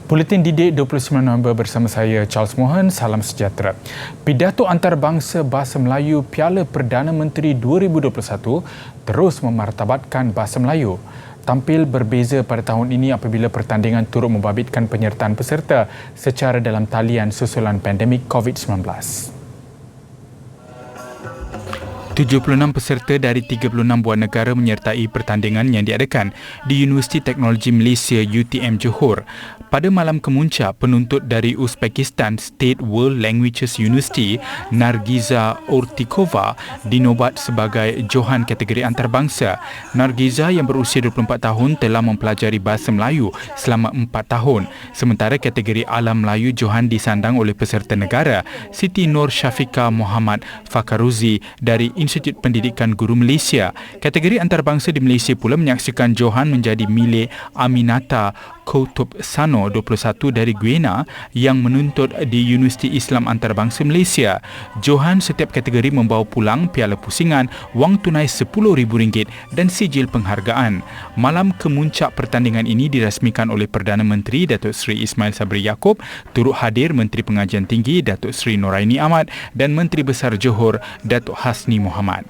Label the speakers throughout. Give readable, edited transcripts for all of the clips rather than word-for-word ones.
Speaker 1: Buletin Didik 29 November bersama saya Charles Mohan. Salam sejahtera. Pidato antarabangsa Bahasa Melayu Piala Perdana Menteri 2021 terus memartabatkan Bahasa Melayu. Tampil berbeza pada tahun ini apabila pertandingan turut membabitkan penyertaan peserta secara dalam talian susulan pandemik COVID-19. 76 peserta dari 36 buah negara menyertai pertandingan yang diadakan di Universiti Teknologi Malaysia UTM Johor. Pada malam kemuncak, penuntut dari Uzbekistan State World Languages University, Nargiza Ortikova, dinobat sebagai Johan kategori antarabangsa. Nargiza yang berusia 24 tahun telah mempelajari Bahasa Melayu selama 4 tahun. Sementara kategori Alam Melayu Johan disandang oleh peserta negara Siti Nur Syafiqah Muhammad Fakaruzi dari Institut Pendidikan Guru Malaysia. Kategori antarabangsa di Malaysia pula menyaksikan Johan menjadi milik Aminata Koutub Sano, 21 dari Guyana yang menuntut di Universiti Islam Antarabangsa Malaysia. Johan setiap kategori membawa pulang piala pusingan, wang tunai RM10,000 dan sijil penghargaan. Malam kemuncak pertandingan ini dirasmikan oleh Perdana Menteri Datuk Seri Ismail Sabri Yaakob, turut hadir Menteri Pengajian Tinggi Datuk Seri Noraini Ahmad dan Menteri Besar Johor Datuk Hasni Mohamad.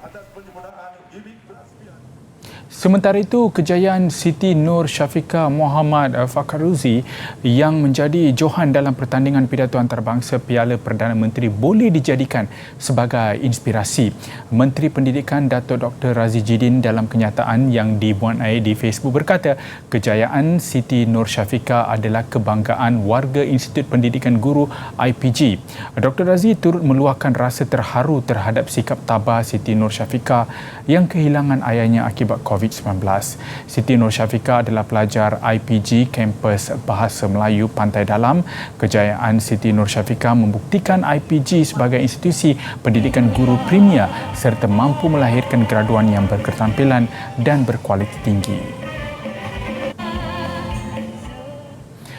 Speaker 1: Sementara itu, kejayaan Siti Nur Syafiqah Muhammad Fakaruzi yang menjadi Johan dalam pertandingan pidato antarabangsa Piala Perdana Menteri boleh dijadikan sebagai inspirasi. Menteri Pendidikan Datuk Dr. Razi Jidin dalam kenyataan yang dimuat di Facebook berkata, kejayaan Siti Nur Syafiqah adalah kebanggaan warga Institut Pendidikan Guru IPG. Dr. Razi turut meluahkan rasa terharu terhadap sikap tabah Siti Nur Syafiqah yang kehilangan ayahnya akibat COVID-19. Siti Nur Syafiqah adalah pelajar IPG kampus Bahasa Melayu Pantai Dalam. Kejayaan Siti Nur Syafiqah membuktikan IPG sebagai institusi pendidikan guru premier serta mampu melahirkan graduan yang berketerampilan dan berkualiti tinggi.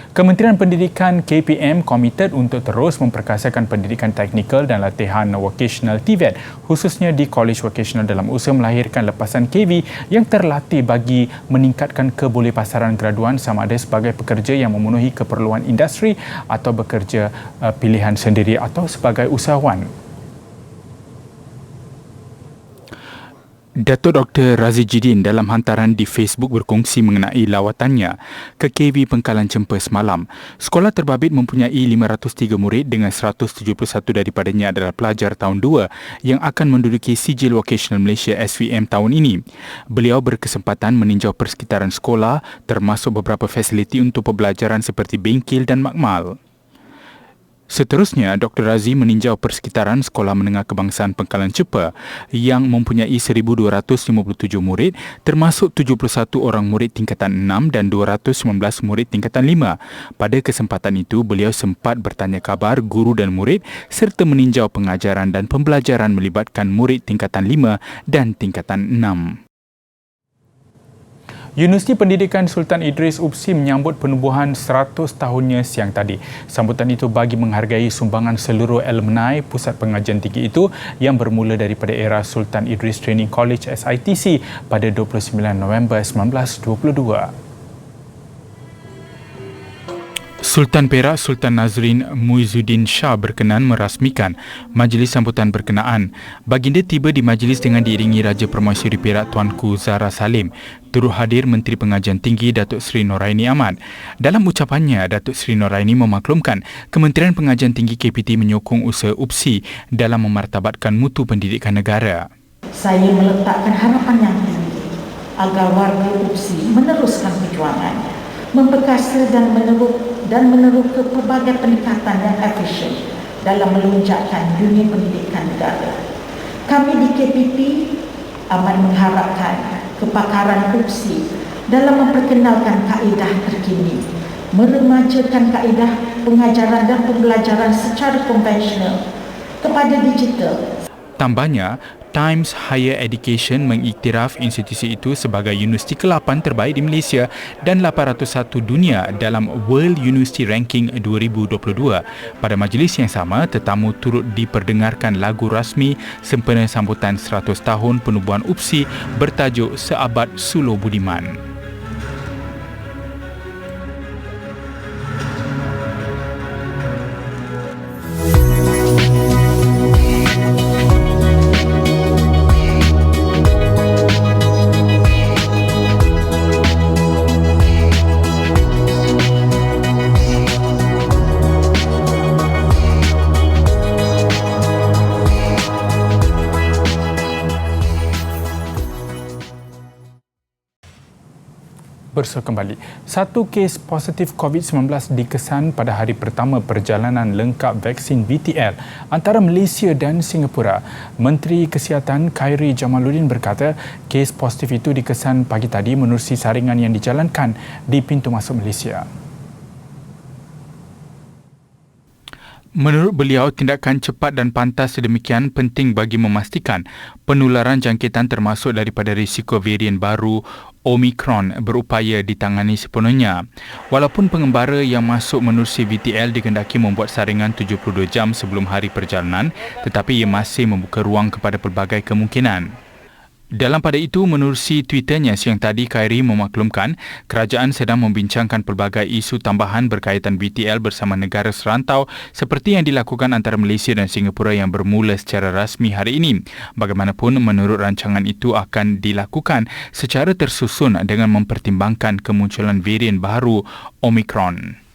Speaker 1: Kementerian Pendidikan KPM komited untuk terus memperkasakan pendidikan teknikal dan latihan vocational TVET khususnya di College Vocational dalam usaha melahirkan lepasan KV yang terlatih bagi meningkatkan kebolehpasaran graduan sama ada sebagai pekerja yang memenuhi keperluan industri atau bekerja pilihan sendiri atau sebagai usahawan. Datuk Dr. Razi Jidin dalam hantaran di Facebook berkongsi mengenai lawatannya ke KV Pengkalan Cempa semalam. Sekolah terbabit mempunyai 503 murid dengan 171 daripadanya adalah pelajar tahun 2 yang akan menduduki sijil Vocational Malaysia SVM tahun ini. Beliau berkesempatan meninjau persekitaran sekolah termasuk beberapa fasiliti untuk pembelajaran seperti bengkel dan makmal. Seterusnya, Dr. Razi meninjau persekitaran Sekolah Menengah Kebangsaan Pengkalan Cempa yang mempunyai 1,257 murid termasuk 71 orang murid tingkatan 6 dan 219 murid tingkatan 5. Pada kesempatan itu, beliau sempat bertanya khabar guru dan murid serta meninjau pengajaran dan pembelajaran melibatkan murid tingkatan 5 dan tingkatan 6. Universiti Pendidikan Sultan Idris UPSI menyambut penubuhan 100 tahunnya siang tadi. Sambutan itu bagi menghargai sumbangan seluruh alumni Pusat Pengajian Tinggi itu yang bermula daripada era Sultan Idris Training College SITC pada 29 November 1922. Sultan Perak Sultan Nazrin Muizuddin Shah berkenan merasmikan majlis sambutan berkenaan. Baginda tiba di majlis dengan diiringi Raja Permaisuri Perak Tuanku Zahra Salim. Turut hadir Menteri Pengajian Tinggi Datuk Seri Noraini Ahmad. Dalam ucapannya, Datuk Seri Noraini memaklumkan Kementerian Pengajian Tinggi KPT menyokong usaha UPSI dalam memartabatkan mutu pendidikan negara.
Speaker 2: Saya meletakkan harapan yang tinggi agar warga UPSI meneruskan perjuangannya, memperkasa dan meneroka pelbagai peningkatan yang efisien dalam melonjakkan dunia pendidikan negara. Kami di KPP amat mengharapkan kepakaran UPSI dalam memperkenalkan kaedah terkini, meremajakan kaedah pengajaran dan pembelajaran secara konvensional kepada digital.
Speaker 1: Tambahnya, Times Higher Education mengiktiraf institusi itu sebagai universiti ke-8 terbaik di Malaysia dan 801 dunia dalam World University Ranking 2022. Pada majlis yang sama, tetamu turut diperdengarkan lagu rasmi sempena sambutan 100 tahun penubuhan UPSI bertajuk Seabad Suluh Budiman. Bersua kembali. Satu kes positif COVID-19 dikesan pada hari pertama perjalanan lengkap vaksin VTL antara Malaysia dan Singapura. Menteri Kesihatan Khairy Jamaluddin berkata kes positif itu dikesan pagi tadi menerusi saringan yang dijalankan di pintu masuk Malaysia. Menurut beliau, tindakan cepat dan pantas sedemikian penting bagi memastikan penularan jangkitan termasuk daripada risiko varian baru Omicron berupaya ditangani sepenuhnya. Walaupun pengembara yang masuk menerusi VTL dikendaki membuat saringan 72 jam sebelum hari perjalanan, tetapi ia masih membuka ruang kepada pelbagai kemungkinan. Dalam pada itu, menerusi Twitternya siang tadi, Khairy memaklumkan kerajaan sedang membincangkan pelbagai isu tambahan berkaitan VTL bersama negara serantau seperti yang dilakukan antara Malaysia dan Singapura yang bermula secara rasmi hari ini. Bagaimanapun, menurut rancangan itu akan dilakukan secara tersusun dengan mempertimbangkan kemunculan varian baru Omicron.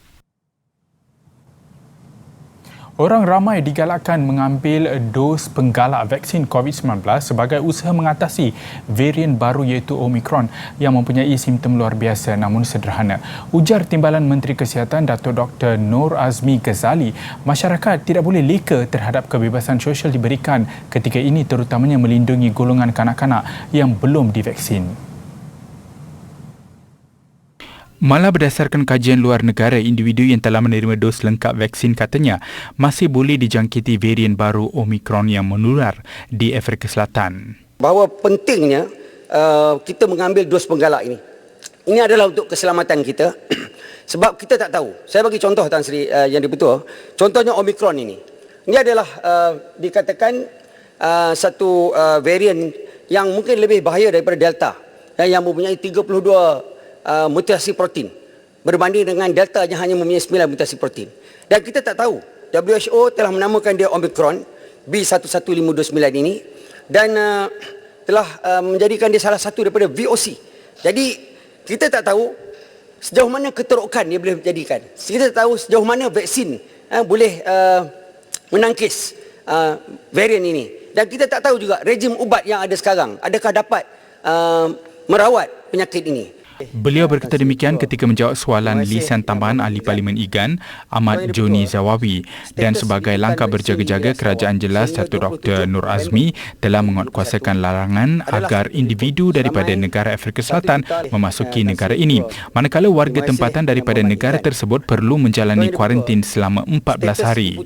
Speaker 1: Orang ramai digalakkan mengambil dos penggalak vaksin COVID-19 sebagai usaha mengatasi varian baru iaitu Omicron yang mempunyai simptom luar biasa namun sederhana. Ujar Timbalan Menteri Kesihatan Dato' Dr. Nur Azmi Ghazali, masyarakat tidak boleh leka terhadap kebebasan sosial diberikan ketika ini terutamanya melindungi golongan kanak-kanak yang belum divaksin. Malah berdasarkan kajian luar negara, individu yang telah menerima dos lengkap vaksin katanya masih boleh dijangkiti varian baru Omicron yang menular di Afrika Selatan.
Speaker 3: Bahawa pentingnya kita mengambil dos penggalak ini. Ini adalah untuk keselamatan kita. Sebab kita tak tahu. Saya bagi contoh Tan Sri yang betul. Contohnya Omicron ini. Ini adalah dikatakan satu varian yang mungkin lebih bahaya daripada Delta yang mempunyai 32 mutasi protein berbanding dengan Delta yang hanya mempunyai 9 mutasi protein. Dan kita tak tahu. WHO telah menamakan dia Omicron B11529 ini dan telah menjadikan dia salah satu daripada VOC. Jadi kita tak tahu sejauh mana keterokan dia boleh menjadikan. Kita tak tahu sejauh mana vaksin boleh menangkis varian ini. Dan kita tak tahu juga rejim ubat yang ada sekarang adakah dapat merawat penyakit ini.
Speaker 1: Beliau berkata demikian ketika menjawab soalan lisan tambahan Ahli Parlimen IGAN Ahmad Joni Zawawi. Dan sebagai langkah berjaga-jaga, kerajaan jelas Dato' Dr. Nur Azmi telah menguatkuasakan larangan agar individu daripada negara Afrika Selatan memasuki negara ini. Manakala warga tempatan daripada negara tersebut perlu menjalani kuarantin selama 14 hari.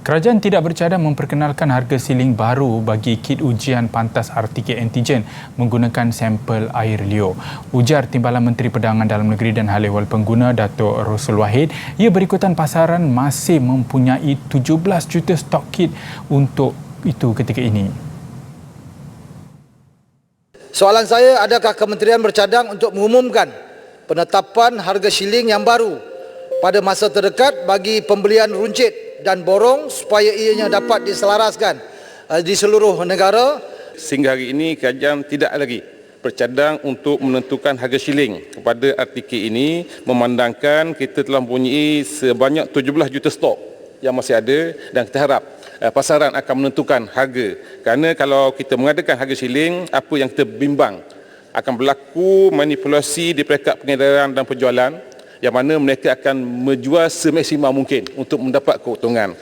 Speaker 1: Kerajaan tidak bercadang memperkenalkan harga siling baru bagi kit ujian pantas RTK antigen menggunakan sampel air liur. Ujar Timbalan Menteri Perdagangan Dalam Negeri dan Hal Ehwal Pengguna Dato' Rosul Wahid, ia berikutan pasaran masih mempunyai 17 juta stok kit untuk itu ketika ini.
Speaker 4: Soalan saya, adakah kementerian bercadang untuk mengumumkan penetapan harga siling yang baru pada masa terdekat bagi pembelian runcit dan borong supaya ianya dapat diselaraskan di seluruh negara?
Speaker 5: Sehingga hari ini kerajaan tidak lagi bercadang untuk menentukan harga siling kepada RTK ini, memandangkan kita telah mempunyai sebanyak 17 juta stok yang masih ada dan kita harap pasaran akan menentukan harga. Kerana kalau kita mengadakan harga siling, apa yang kita bimbang akan berlaku manipulasi di peringkat pengedaran dan penjualan yang mana mereka akan menjual semaksimal mungkin untuk mendapat keuntungan.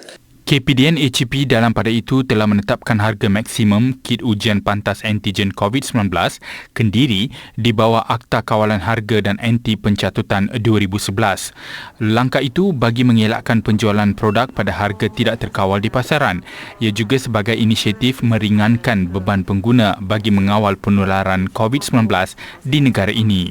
Speaker 1: KPDN HCP dalam pada itu telah menetapkan harga maksimum kit ujian pantas antigen COVID-19 Kendiri di bawah Akta Kawalan Harga dan Anti Pencatutan 2011. Langkah itu bagi mengelakkan penjualan produk pada harga tidak terkawal di pasaran. Ia juga sebagai inisiatif meringankan beban pengguna bagi mengawal penularan COVID-19 di negara ini.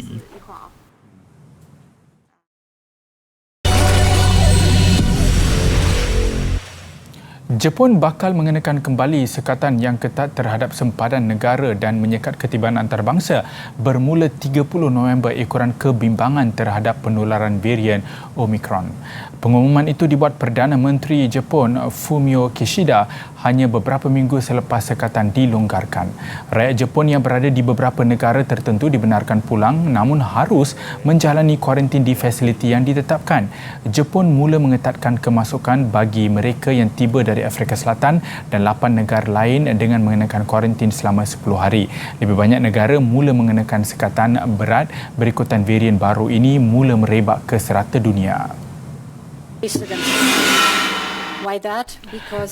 Speaker 1: Jepun bakal mengenakan kembali sekatan yang ketat terhadap sempadan negara dan menyekat ketibaan antarabangsa bermula 30 November ekoran kebimbangan terhadap penularan varian Omicron. Pengumuman itu dibuat Perdana Menteri Jepun Fumio Kishida hanya beberapa minggu selepas sekatan dilonggarkan. Rakyat Jepun yang berada di beberapa negara tertentu dibenarkan pulang namun harus menjalani kuarantin di fasiliti yang ditetapkan. Jepun mula mengetatkan kemasukan bagi mereka yang tiba dari Afrika Selatan dan 8 negara lain dengan mengenakan kuarantin selama 10 hari. Lebih banyak negara mula mengenakan sekatan berat berikutan varian baru ini mula merebak ke serata dunia.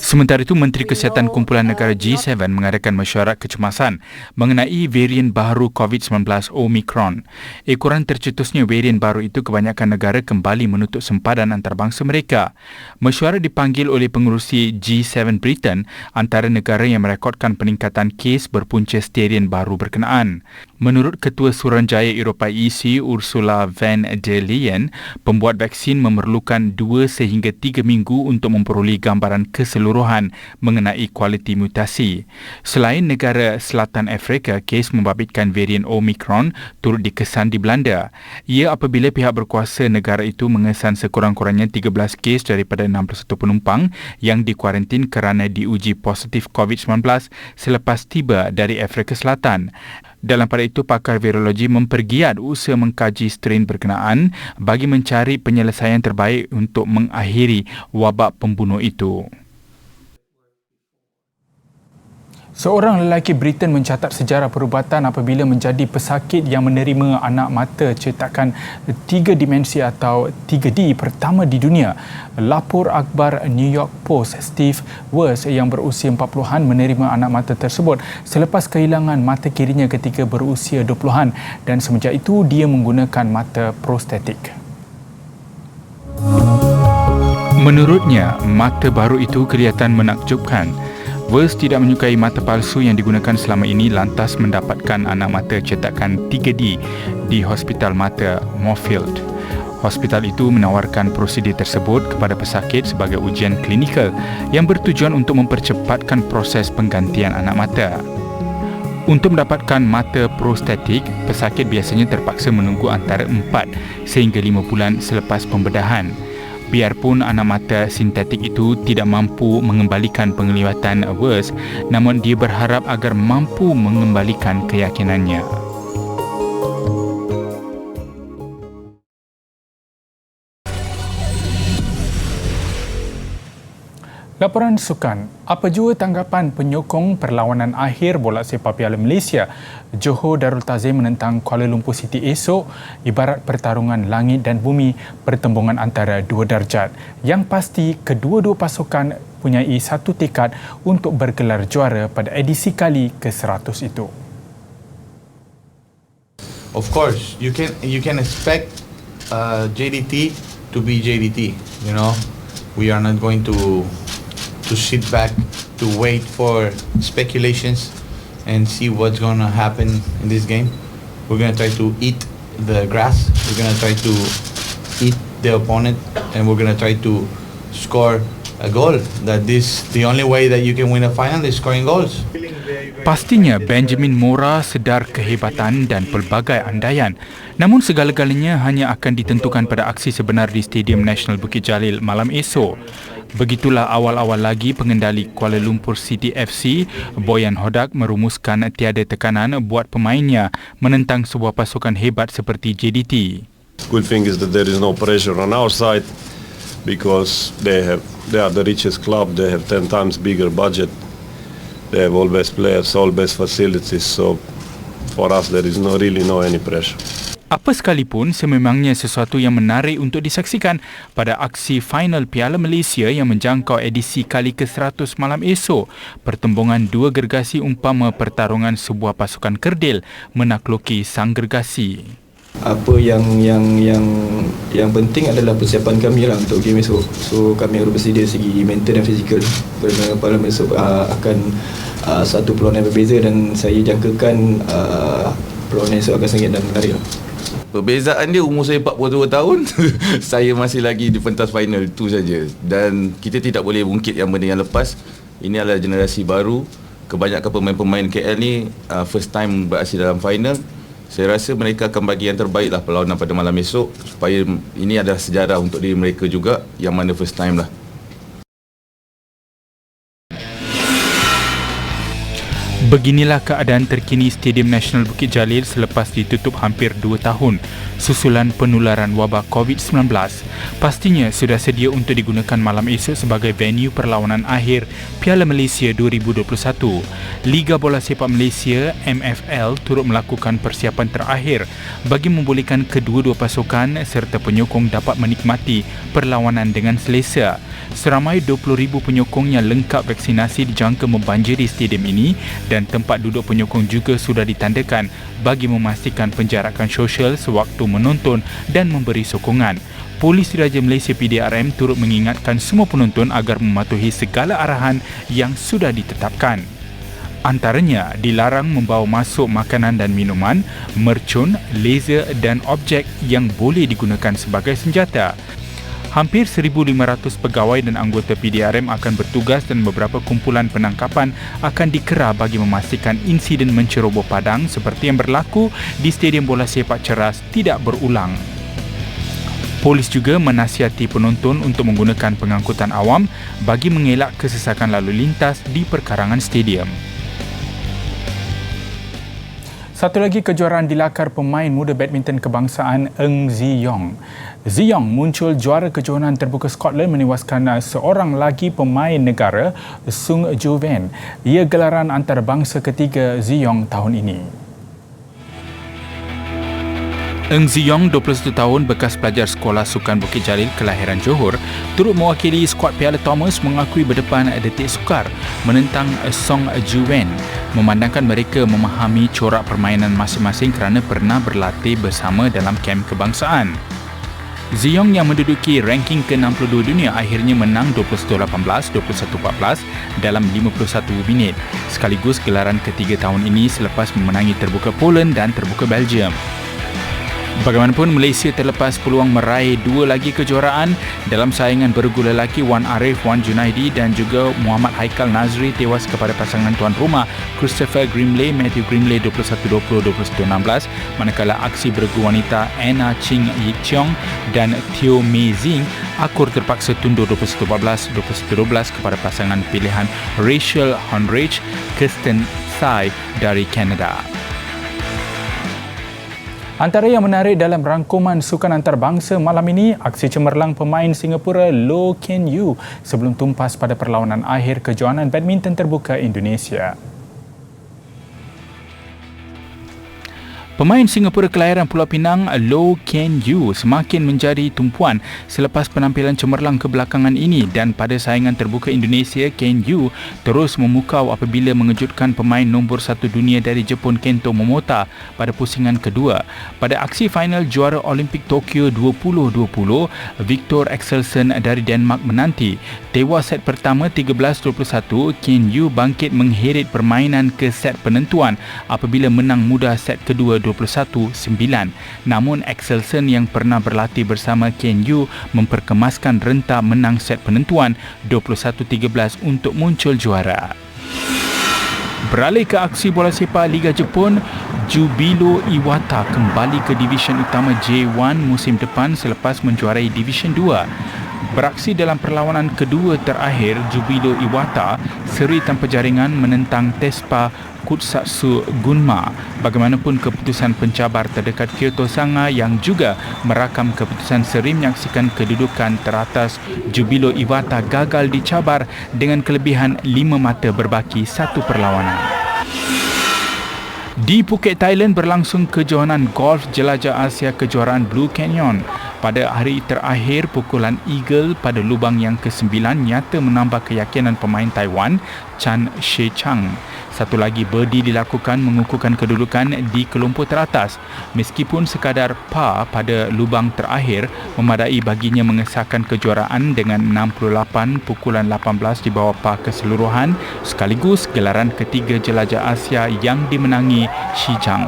Speaker 1: Sementara itu, Menteri Kesihatan Kumpulan Negara G7 mengadakan mesyuarat kecemasan mengenai varian baru COVID-19 Omicron. Ekoran tercetusnya varian baru itu, kebanyakan negara kembali menutup sempadan antarabangsa mereka. Mesyuarat dipanggil oleh pengerusi G7 Britain, antara negara yang merekodkan peningkatan kes berpunca varian baru berkenaan. Menurut Ketua Suruhanjaya Eropah EC Ursula von der Leyen, pembuat vaksin memerlukan 2 sehingga 3 minggu untuk memperoleh gambaran keseluruhan mengenai kualiti mutasi. Selain negara Selatan Afrika, kes membabitkan varian Omicron turut dikesan di Belanda. Ia apabila pihak berkuasa negara itu mengesan sekurang-kurangnya 13 kes daripada 61 penumpang yang dikuarantin kerana diuji positif COVID-19 selepas tiba dari Afrika Selatan. Dalam pada itu, pakar virologi mempergiat usaha mengkaji strain berkenaan bagi mencari penyelesaian terbaik untuk mengakhiri wabak pembunuh itu. Seorang lelaki Britain mencatat sejarah perubatan apabila menjadi pesakit yang menerima anak mata cetakan 3 dimensi atau 3D pertama di dunia. Lapor akhbar New York Post Steve Wurst yang berusia 40-an menerima anak mata tersebut selepas kehilangan mata kirinya ketika berusia 20-an dan semenjak itu dia menggunakan mata prostetik. Menurutnya, mata baru itu kelihatan menakjubkan. Wurst tidak menyukai mata palsu yang digunakan selama ini, lantas mendapatkan anak mata cetakan 3D di Hospital Mata Moorfield. Hospital itu menawarkan prosedur tersebut kepada pesakit sebagai ujian klinikal yang bertujuan untuk mempercepatkan proses penggantian anak mata. Untuk mendapatkan mata prostetik, pesakit biasanya terpaksa menunggu antara 4 sehingga 5 bulan selepas pembedahan. Biarpun anak mata sintetik itu tidak mampu mengembalikan penglihatan Wurst, namun dia berharap agar mampu mengembalikan keyakinannya. Laporan sukan. Apa jua tanggapan penyokong perlawanan akhir bola sepak Piala Malaysia? Johor Darul Ta'zim menentang Kuala Lumpur City esok ibarat pertarungan langit dan bumi, pertembungan antara 2 darjat. Yang pasti, kedua-dua pasukan punyai satu tekad untuk bergelar juara pada edisi kali ke-100 itu.
Speaker 6: Of course, you can expect JDT to be JDT. You know, we are not going to sit back to wait for speculations and see what's going to happen in this game. We're going to try to eat the grass. We're going to try to eat the opponent, and we're going to try to score a goal. The only way that you can win a final is scoring goals.
Speaker 1: Pastinya Benjamin Mora sedar kehebatan dan pelbagai andaian. Namun segala-galanya hanya akan ditentukan pada aksi sebenar di Stadium Nasional Bukit Jalil malam esok. Begitulah awal-awal lagi pengendali Kuala Lumpur City FC, Boyan Hodak, merumuskan tiada tekanan buat pemainnya menentang sebuah pasukan hebat seperti JDT.
Speaker 7: Good thing is that there is no pressure on our side because they are the richest club. They have 10 times bigger budget. They have all best players, all best facilities. So for us there is really no any pressure.
Speaker 1: Apa sekalipun, sememangnya sesuatu yang menarik untuk disaksikan pada aksi final Piala Malaysia yang menjangkau edisi kali ke-100 malam esok. Pertembungan 2 gergasi umpama pertarungan sebuah pasukan kerdil menakluki sang gergasi.
Speaker 8: Apa yang penting adalah persiapan kami lah untuk game esok. So kami harus bersedia segi mental dan fizikal. Kerana pada esok akan satu perlawanan yang berbeza dan saya jangkakan perlawanan esok akan sangat dan menarik lah.
Speaker 9: Perbezaan dia umur saya 42 tahun. Saya masih lagi di pentas final, itu saja. Dan kita tidak boleh bungkit yang benda yang lepas. Ini adalah generasi baru. Kebanyakan pemain-pemain KL ni first time beraksi dalam final. Saya rasa mereka akan bagi yang terbaik lah perlawanan pada malam esok, supaya ini adalah sejarah untuk diri mereka juga, yang mana first time lah.
Speaker 1: Beginilah keadaan terkini Stadium Nasional Bukit Jalil selepas ditutup hampir 2 tahun susulan penularan wabak COVID-19. Pastinya sudah sedia untuk digunakan malam esok sebagai venue perlawanan akhir Piala Malaysia 2021. Liga Bola Sepak Malaysia MFL turut melakukan persiapan terakhir bagi membolehkan kedua-dua pasukan serta penyokong dapat menikmati perlawanan dengan selesa. Seramai 20,000 penyokong yang lengkap vaksinasi dijangka membanjiri stadium ini dan tempat duduk penyokong juga sudah ditandakan bagi memastikan penjarakan sosial sewaktu menonton dan memberi sokongan. Polis Diraja Malaysia PDRM turut mengingatkan semua penonton agar mematuhi segala arahan yang sudah ditetapkan. Antaranya, dilarang membawa masuk makanan dan minuman, mercun, laser dan objek yang boleh digunakan sebagai senjata. Hampir 1,500 pegawai dan anggota PDRM akan bertugas dan beberapa kumpulan penangkapan akan dikera bagi memastikan insiden menceroboh padang seperti yang berlaku di Stadium Bola Sepak Ceras tidak berulang. Polis juga menasihati penonton untuk menggunakan pengangkutan awam bagi mengelak kesesakan lalu lintas di perkarangan stadium. Satu lagi kejuaraan dilakar pemain muda badminton kebangsaan Eng Ziyong. Ziyong muncul juara kejohanan terbuka Scotland menewaskan seorang lagi pemain negara, Sung Joo Ven. Ia gelaran antarabangsa ketiga Ziyong tahun ini. Eng Ziyong, 21 tahun, bekas pelajar Sekolah Sukan Bukit Jalil kelahiran Johor, turut mewakili skuad Piala Thomas mengakui berdepan detik sukar menentang Song Joo Ven, memandangkan mereka memahami corak permainan masing-masing kerana pernah berlatih bersama dalam kem kebangsaan. Ziyong yang menduduki ranking ke-62 dunia akhirnya menang 21-18, 21-14 dalam 51 minit, sekaligus gelaran ketiga tahun ini selepas memenangi terbuka Poland dan terbuka Belgium. Bagaimanapun, Malaysia terlepas peluang meraih 2 lagi kejuaraan dalam saingan bergu lelaki. Wan Arif, Wan Junaidi dan juga Muhammad Haikal Nazri tewas kepada pasangan tuan rumah Christopher Grimley, Matthew Grimley 21-20, 21-16, manakala aksi bergu wanita Anna Ching Yik Cheong dan Teo Mei Zing akur terpaksa tundur 21-14, 21-12 kepada pasangan pilihan Rachel Honrich, Kirsten Tsai dari Kanada. Antara yang menarik dalam rangkuman sukan antarabangsa malam ini, aksi cemerlang pemain Singapura Loh Ken Yew sebelum tumpas pada perlawanan akhir kejohanan badminton terbuka Indonesia. Pemain Singapura kelahiran Pulau Pinang, Loh Ken Yew semakin menjadi tumpuan selepas penampilan cemerlang kebelakangan ini, dan pada saingan terbuka Indonesia, Ken Yew terus memukau apabila mengejutkan pemain nombor 1 dunia dari Jepun Kento Momota pada pusingan kedua. Pada aksi final juara Olimpik Tokyo 2020, Victor Axelsen dari Denmark menanti. Tewas set pertama 13-21, Ken Yew bangkit mengheret permainan ke set penentuan apabila menang mudah set kedua 21-9. Namun Axelsen yang pernah berlatih bersama Ken Yew memperkemaskan renta menang set penentuan 21-13 untuk muncul juara. Beralih ke aksi bola sepak Liga Jepun, Jubilo Iwata kembali ke Divisyen Utama J1 musim depan selepas menjuarai Divisyen 2. Beraksi dalam perlawanan kedua terakhir, Jubilo Iwata seri tanpa jaringan menentang Tespa Kutsatsu Gunma. Bagaimanapun, keputusan pencabar terdekat Kyoto Sanga yang juga merakam keputusan seri menyaksikan kedudukan teratas Jubilo Iwata gagal dicabar dengan kelebihan 5 mata berbaki 1 perlawanan. Di Phuket, Thailand berlangsung kejohanan golf jelajah Asia kejuaraan Blue Canyon. Pada hari terakhir, pukulan eagle pada lubang yang ke-9 nyata menambah keyakinan pemain Taiwan, Chan She-chang. Satu lagi birdie dilakukan mengukuhkan kedudukan di kelompok teratas. Meskipun sekadar par pada lubang terakhir, memadai baginya mengesahkan kejuaraan dengan 68 pukulan 18 di bawah par keseluruhan, sekaligus gelaran ketiga jelajah Asia yang dimenangi She-chang.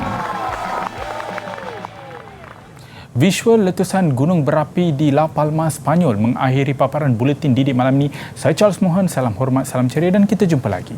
Speaker 1: Visual letusan gunung berapi di La Palma, Spanyol mengakhiri paparan buletin Didik malam ini. Saya Charles Mohan, salam hormat, salam ceria dan kita jumpa lagi.